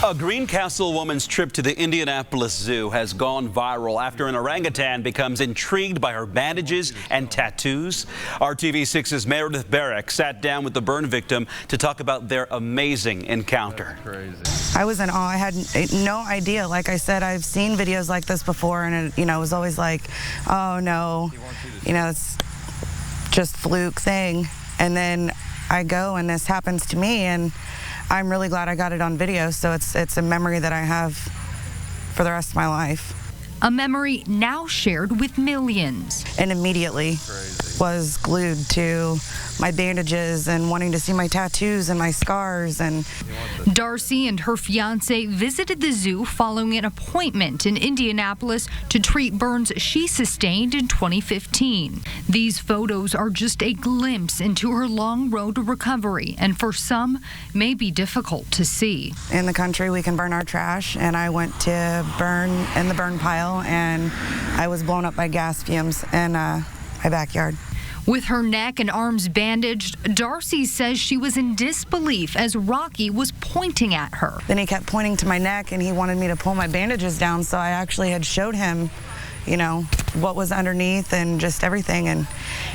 A Greencastle woman's trip to the Indianapolis Zoo has gone viral after an orangutan becomes intrigued by her bandages and tattoos. RTV6's Meredith Barrick sat down with the burn victim to talk about their amazing encounter. I was in awe. I had no idea. Like I said, I've seen videos like this before, and it, it was always like, oh no, it's just fluke thing. And then I go and this happens to me, and I'm really glad I got it on video, so it's a memory that I have for the rest of my life. A memory now shared with millions. And immediately was glued to my bandages and wanting to see my tattoos and my scars. And Darcy and her fiance visited the zoo following an appointment in Indianapolis to treat burns she sustained in 2015. These photos are just a glimpse into her long road to recovery, and for some may be difficult to see. In the country, we can burn our trash, and I went to burn in the burn pile, and I was blown up by gas fumes in my backyard. With her neck and arms bandaged, Darcy says she was in disbelief as Rocky was pointing at her. Then he kept pointing to my neck, and he wanted me to pull my bandages down, so I actually had showed him, what was underneath and just everything, and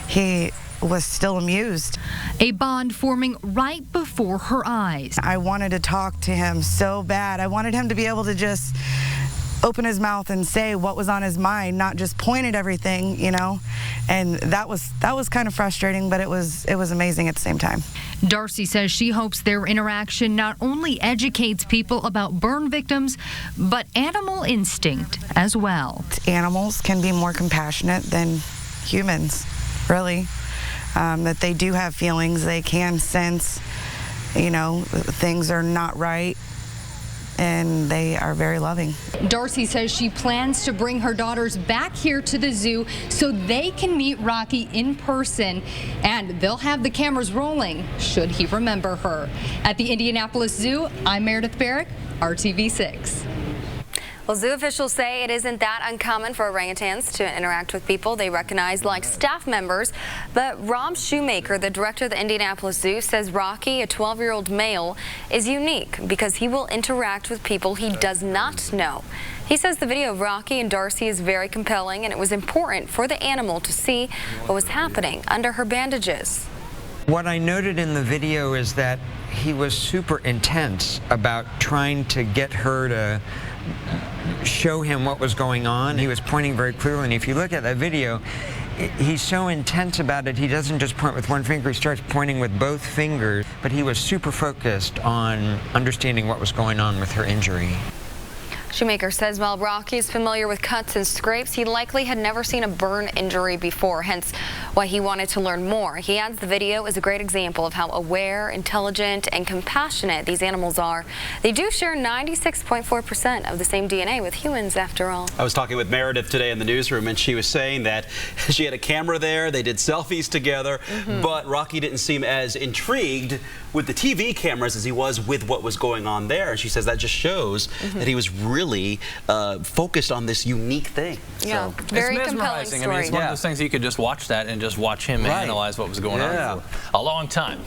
he was still amused. A bond forming right before her eyes. I wanted to talk to him so bad. I wanted him to be able to just open his mouth and say what was on his mind, not just point at everything, and that was kind of frustrating, but it was amazing at the same time. Darcy says she hopes their interaction not only educates people about burn victims, but animal instinct as well. Animals can be more compassionate than humans, really, that they do have feelings. They can sense, things are not right, and they are very loving. Darcy says she plans to bring her daughters back here to the zoo so they can meet Rocky in person, and they'll have the cameras rolling should he remember her. At the Indianapolis Zoo, I'm Meredith Barrick, RTV6. Well, zoo officials say it isn't that uncommon for orangutans to interact with people they recognize like staff members. But Rob Shoemaker, the director of the Indianapolis Zoo, says Rocky, a 12-year-old male, is unique because he will interact with people he does not know. He says the video of Rocky and Darcy is very compelling, and it was important for the animal to see what was happening under her bandages. What I noted in the video is that he was super intense about trying to get her to show him what was going on. He was pointing very clearly, and if you look at that video, he's so intense about it, he doesn't just point with one finger, he starts pointing with both fingers, but he was super focused on understanding what was going on with her injury. Shoemaker says while Rocky is familiar with cuts and scrapes, he likely had never seen a burn injury before, hence why he wanted to learn more. He adds the video is a great example of how aware, intelligent, and compassionate these animals are. They do share 96.4% of the same DNA with humans, after all. I was talking with Meredith today in the newsroom, and she was saying that she had a camera there, they did selfies together, but Rocky didn't seem as intrigued with the TV cameras as he was with what was going on there. And she says that just shows that he was really focused on this unique thing. Yeah, so. very it's compelling mesmerizing. story. I mean, it's one of those things you could just watch that and just watch him analyze what was going on for a long time.